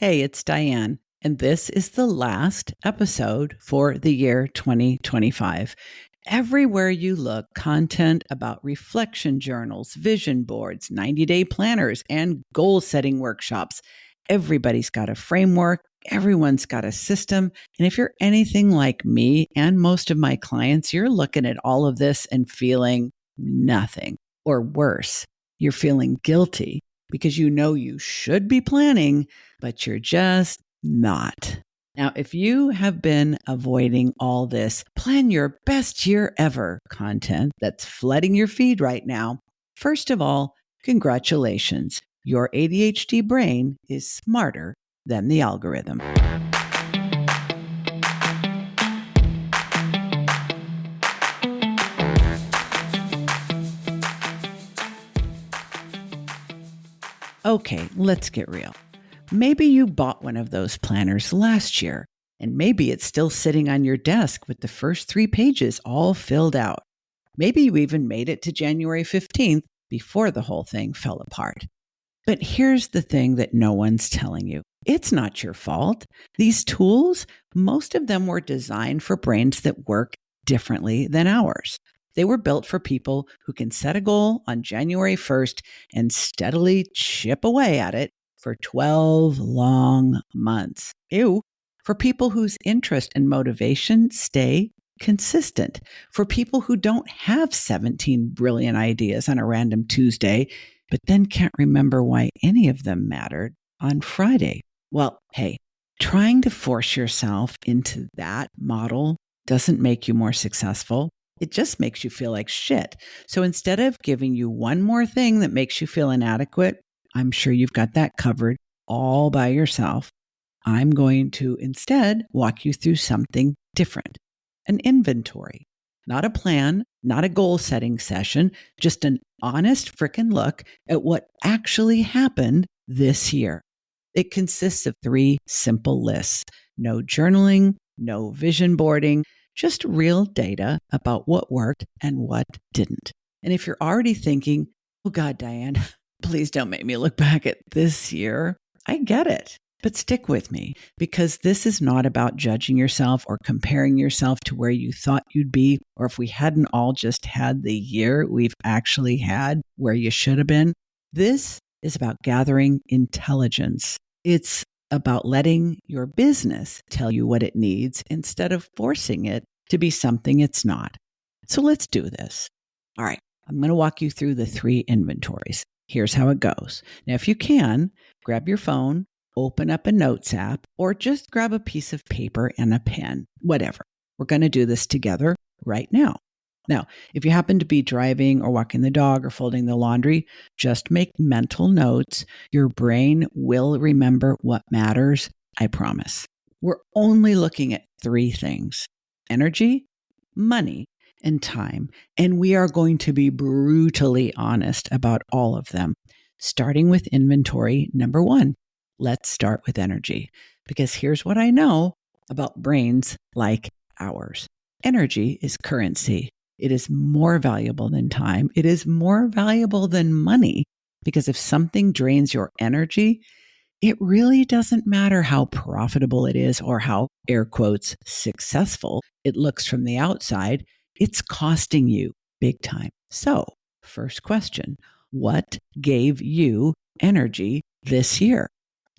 Hey, it's Diane, and this is the last episode for the year 2025. Everywhere you look, content about reflection journals, vision boards, 90-day planners, and goal-setting workshops. Everybody's got a framework. Everyone's got a system. And if you're anything like me and most of my clients, you're looking at all of this and feeling nothing. Or worse, you're feeling guilty because you know you should be planning, but you're just not. Now, if you have been avoiding all this plan your best year ever content that's flooding your feed right now, first of all, congratulations. Your ADHD brain is smarter than the algorithm. Okay, let's get real. Maybe you bought one of those planners last year, and maybe it's still sitting on your desk with the first 3 pages all filled out. Maybe you even made it to January 15th before the whole thing fell apart. But here's the thing that no one's telling you. It's not your fault. These tools, most of them were designed for brains that work differently than ours. They were built for people who can set a goal on January 1st and steadily chip away at it for 12 long months. Ew. For people whose interest and motivation stay consistent. For people who don't have 17 brilliant ideas on a random Tuesday, but then can't remember why any of them mattered on Friday. Well, hey, trying to force yourself into that model doesn't make you more successful. It just makes you feel like shit. So instead of giving you one more thing that makes you feel inadequate, I'm sure you've got that covered all by yourself. I'm going to instead walk you through something different, an inventory, not a plan, not a goal setting session, just an honest frickin' look at what actually happened this year. It consists of 3 simple lists: no journaling, no vision boarding, just real data about what worked and what didn't. And if you're already thinking, oh God, Diane, please don't make me look back at this year, I get it. But stick with me, because this is not about judging yourself or comparing yourself to where you thought you'd be, or if we hadn't all just had the year we've actually had where you should have been. This is about gathering intelligence. It's about letting your business tell you what it needs instead of forcing it to be something it's not. So let's do this. All right, I'm going to walk you through the 3 inventories. Here's how it goes. Now, if you can, grab your phone, open up a notes app, or just grab a piece of paper and a pen, whatever. We're going to do this together right now. Now, if you happen to be driving or walking the dog or folding the laundry, just make mental notes. Your brain will remember what matters, I promise. We're only looking at 3 things: energy, money, and time. And we are going to be brutally honest about all of them. Starting with inventory number 1. Let's start with energy, because here's what I know about brains like ours. Energy is currency. It is more valuable than time. It is more valuable than money, because if something drains your energy, it really doesn't matter how profitable it is or how, air quotes, successful it looks from the outside. It's costing you big time. So, first question, what gave you energy this year?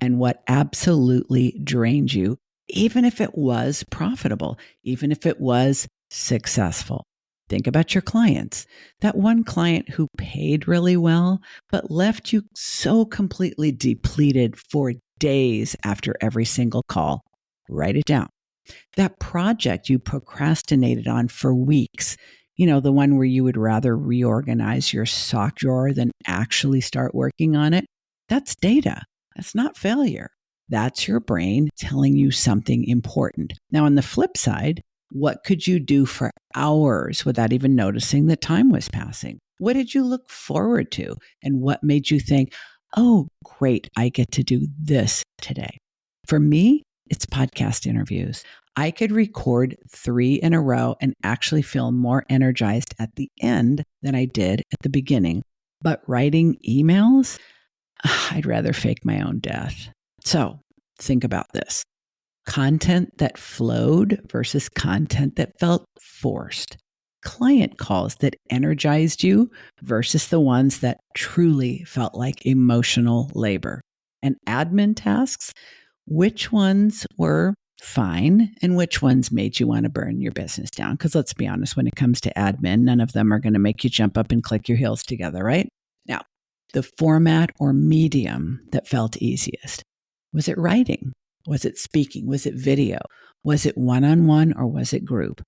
And what absolutely drained you, even if it was profitable, even if it was successful? Think about your clients. That one client who paid really well, but left you so completely depleted for days after every single call. Write it down. That project you procrastinated on for weeks, the one where you would rather reorganize your sock drawer than actually start working on it, that's data. That's not failure. That's your brain telling you something important. Now, on the flip side, what could you do for hours without even noticing that time was passing? What did you look forward to? And what made you think, oh, great, I get to do this today? For me, it's podcast interviews. I could record 3 in a row and actually feel more energized at the end than I did at the beginning. But writing emails, I'd rather fake my own death. So Think about this. Content that flowed versus content that felt forced. Client calls that energized you versus the ones that truly felt like emotional labor. And admin tasks, which ones were fine and which ones made you want to burn your business down? Because let's be honest, when it comes to admin, none of them are going to make you jump up and click your heels together, right? Now, the format or medium that felt easiest. Was it writing? Was it speaking? Was it video? Was it one-on-one or was it group?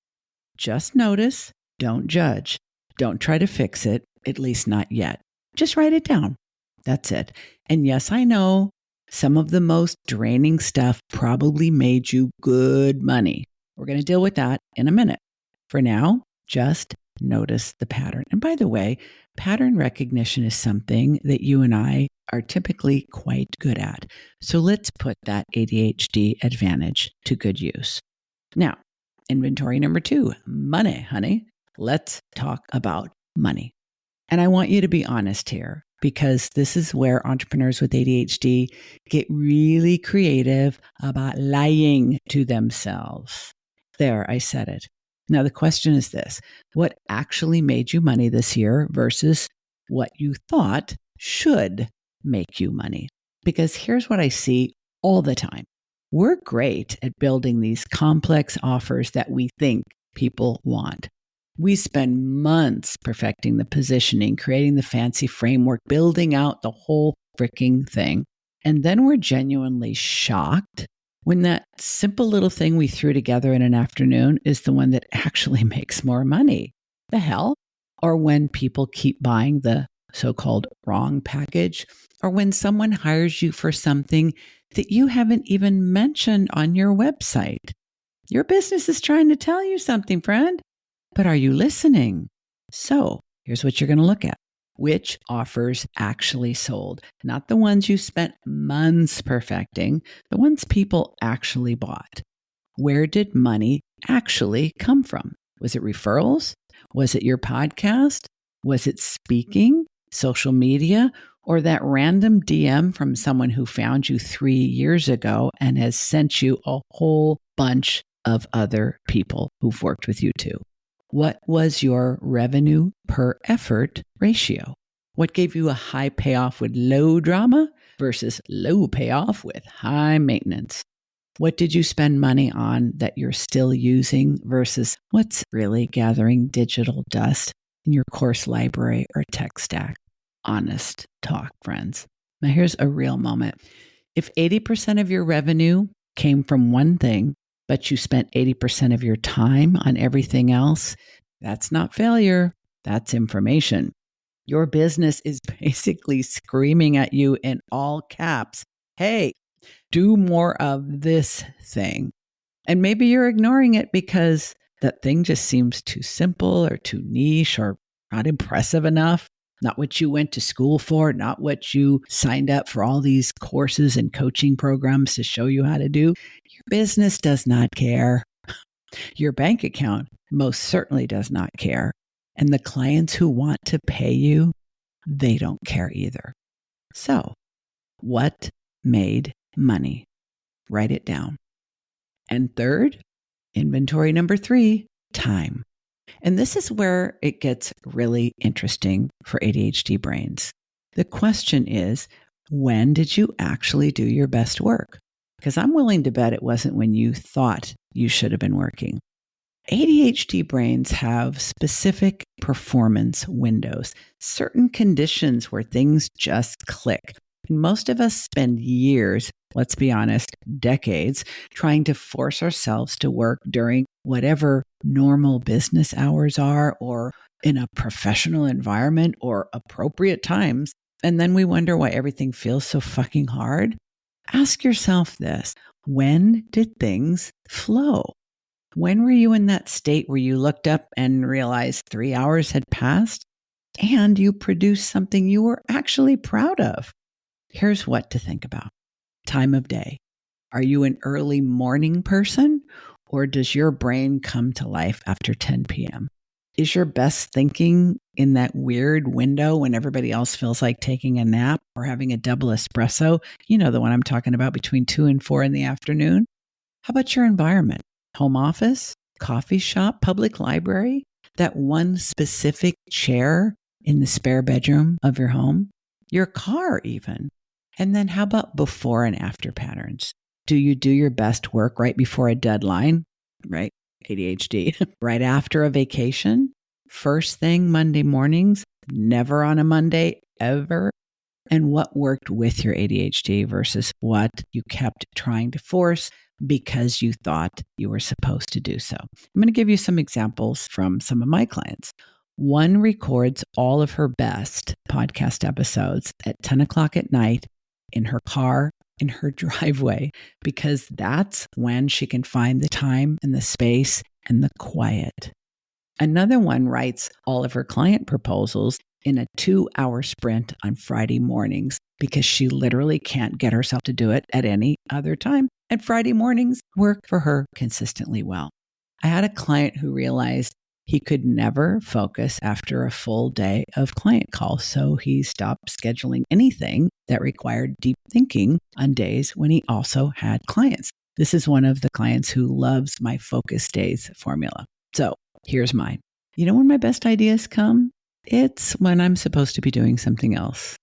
Just notice, don't judge. Don't try to fix it, at least not yet. Just write it down. That's it. And yes, I know some of the most draining stuff probably made you good money. We're going to deal with that in a minute. For now, just notice the pattern. And by the way, pattern recognition is something that you and I are typically quite good at. So let's put that ADHD advantage to good use. Now, inventory number 2, money, honey. Let's talk about money. And I want you to be honest here, because this is where entrepreneurs with ADHD get really creative about lying to themselves. There, I said it. Now, the question is this: what actually made you money this year versus what you thought should make you money? Because here's what I see all the time. We're great at building these complex offers that we think people want. We spend months perfecting the positioning, creating the fancy framework, building out the whole freaking thing. And then we're genuinely shocked when that simple little thing we threw together in an afternoon is the one that actually makes more money. The hell? Or when people keep buying the so-called wrong package, or when someone hires you for something that you haven't even mentioned on your website. Your business is trying to tell you something, friend. But are you listening? So here's what you're going to look at. Which offers actually sold? Not the ones you spent months perfecting, the ones people actually bought. Where did money actually come from? Was it referrals? Was it your podcast? Was it speaking, social media, or that random DM from someone who found you 3 years ago and has sent you a whole bunch of other people who've worked with you too? What was your revenue per effort ratio? What gave you a high payoff with low drama versus low payoff with high maintenance? What did you spend money on that you're still using versus what's really gathering digital dust in your course library or tech stack? Honest talk, friends. Now here's a real moment. If 80% of your revenue came from one thing, but you spent 80% of your time on everything else, that's not failure. That's information. Your business is basically screaming at you in all caps, hey, do more of this thing. And maybe you're ignoring it because that thing just seems too simple or too niche or not impressive enough. Not what you went to school for, not what you signed up for all these courses and coaching programs to show you how to do. Your business does not care. Your bank account most certainly does not care. And the clients who want to pay you, they don't care either. So, what made money? Write it down. And third, inventory number 3, time. And this is where it gets really interesting for ADHD brains. The question is, when did you actually do your best work? Because I'm willing to bet it wasn't when you thought you should have been working. ADHD brains have specific performance windows, certain conditions where things just click. And most of us spend years, let's be honest, decades, trying to force ourselves to work during whatever normal business hours are, or in a professional environment, or appropriate times. And then we wonder why everything feels so fucking hard. Ask yourself this: when did things flow? When were you in that state where you looked up and realized 3 hours had passed and you produced something you were actually proud of? Here's what to think about. Time of day. Are you an early morning person, or does your brain come to life after 10 p.m.? Is your best thinking in that weird window when everybody else feels like taking a nap or having a double espresso? You know, the one I'm talking about between 2 and 4 in the afternoon. How about your environment? Home office, coffee shop, public library, that one specific chair in the spare bedroom of your home, your car even. And then how about before and after patterns? Do you do your best work right before a deadline? Right? ADHD. Right after a vacation? First thing Monday mornings? Never on a Monday, ever? And what worked with your ADHD versus what you kept trying to force because you thought you were supposed to do so. I'm going to give you some examples from some of my clients. One records all of her best podcast episodes at 10 o'clock at night in her car, in her driveway, because that's when she can find the time and the space and the quiet. Another one writes all of her client proposals in a 2-hour sprint on Friday mornings because she literally can't get herself to do it at any other time. And Friday mornings work for her consistently well. I had a client who realized he could never focus after a full day of client calls, so he stopped scheduling anything that required deep thinking on days when he also had clients. This is one of the clients who loves my focus days formula. So here's mine. You know when my best ideas come? It's when I'm supposed to be doing something else.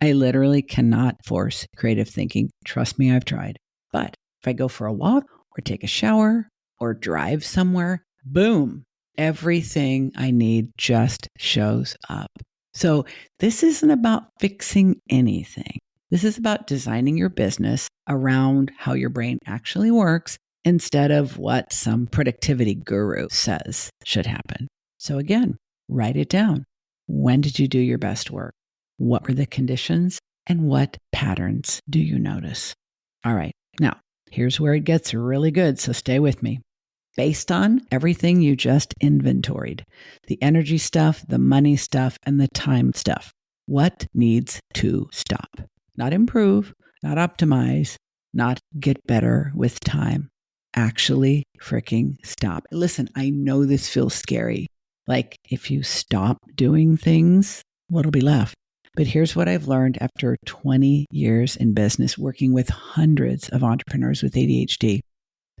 I literally cannot force creative thinking. Trust me, I've tried. But if I go for a walk or take a shower or drive somewhere, boom, everything I need just shows up. So this isn't about fixing anything. This is about designing your business around how your brain actually works instead of what some productivity guru says should happen. So again, write it down. When did you do your best work? What were the conditions? And what patterns do you notice? All right. Now, here's where it gets really good, so stay with me. Based on everything you just inventoried, the energy stuff, the money stuff, and the time stuff, what needs to stop? Not improve, not optimize, not get better with time. Actually freaking stop. Listen, I know this feels scary. Like if you stop doing things, what'll be left? But here's what I've learned after 20 years in business, working with hundreds of entrepreneurs with ADHD.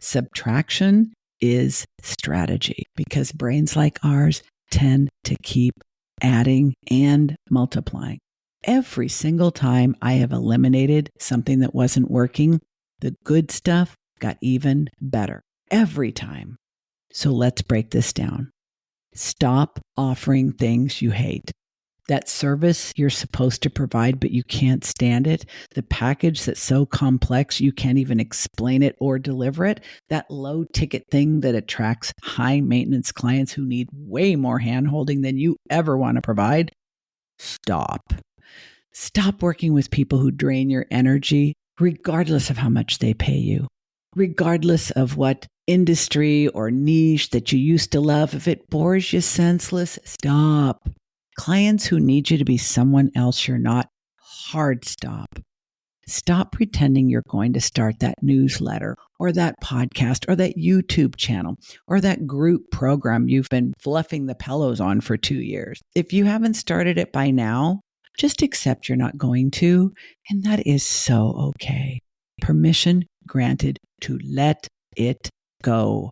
Subtraction is strategy because brains like ours tend to keep adding and multiplying. Every single time I have eliminated something that wasn't working, the good stuff got even better every time. So let's break this down. Stop offering things you hate. That service you're supposed to provide, but you can't stand it. The package that's so complex you can't even explain it or deliver it. That low ticket thing that attracts high maintenance clients who need way more hand-holding than you ever want to provide. Stop. Stop working with people who drain your energy, regardless of how much they pay you. Regardless of what industry or niche that you used to love, if it bores you senseless, stop. Clients who need you to be someone else you're not, hard stop. Stop pretending you're going to start that newsletter or that podcast or that YouTube channel or that group program you've been fluffing the pillows on for 2 years. If you haven't started it by now, just accept you're not going to, and that is so okay. Permission granted to let it go.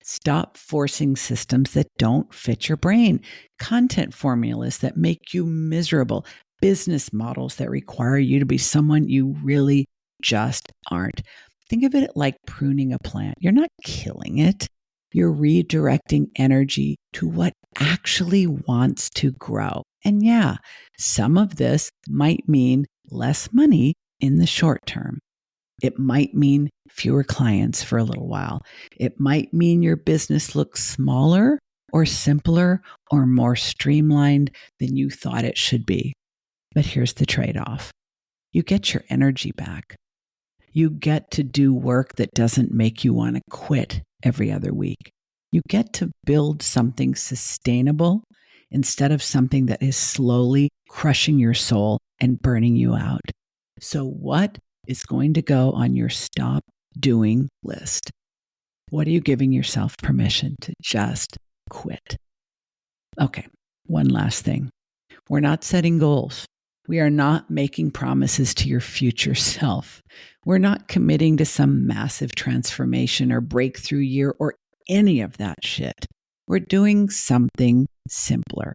Stop forcing systems that don't fit your brain, content formulas that make you miserable, business models that require you to be someone you really just aren't. Think of it like pruning a plant. You're not killing it. You're redirecting energy to what actually wants to grow. And yeah, some of this might mean less money in the short term. It might mean fewer clients for a little while. It might mean your business looks smaller or simpler or more streamlined than you thought it should be. But here's the trade-off. You get your energy back. You get to do work that doesn't make you want to quit every other week. You get to build something sustainable instead of something that is slowly crushing your soul and burning you out. So what is going to go on your stop doing list? What are you giving yourself permission to just quit? Okay, one last thing. We're not setting goals. We are not making promises to your future self. We're not committing to some massive transformation or breakthrough year or any of that shit. We're doing something simpler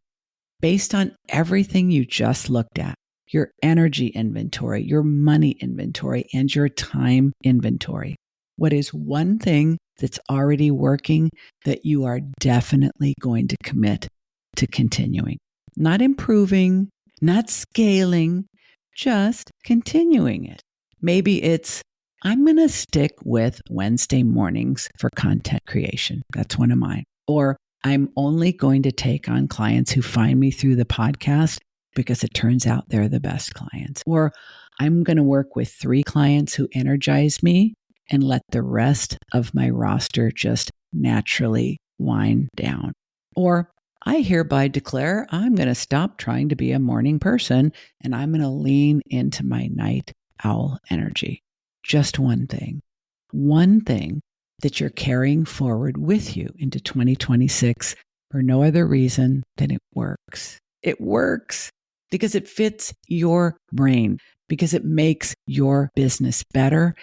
based on everything you just looked at, your energy inventory, your money inventory, and your time inventory. What is one thing that's already working that you are definitely going to commit to continuing? Not improving, not scaling, just continuing it. Maybe it's, I'm going to stick with Wednesday mornings for content creation. That's one of mine. Or I'm only going to take on clients who find me through the podcast because it turns out they're the best clients. Or I'm going to work with 3 clients who energize me and let the rest of my roster just naturally wind down. Or I hereby declare I'm going to stop trying to be a morning person and I'm going to lean into my night owl energy. Just one thing that you're carrying forward with you into 2026 for no other reason than it works. It works because it fits your brain, because it makes your business better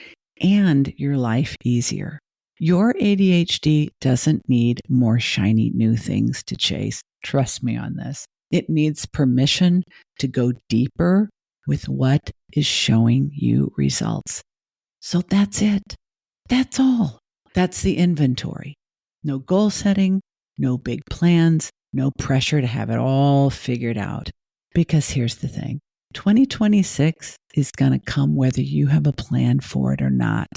and your life easier. Your ADHD doesn't need more shiny new things to chase. Trust me on this. It needs permission to go deeper with what is showing you results. So that's it. That's all. That's the inventory. No goal setting, no big plans, no pressure to have it all figured out. Because here's the thing, 2026 is going to come whether you have a plan for it or not.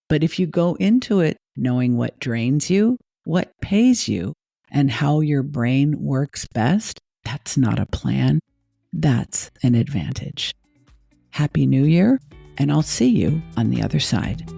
But if you go into it knowing what drains you, what pays you, and how your brain works best, that's not a plan. That's an advantage. Happy New Year, and I'll see you on the other side.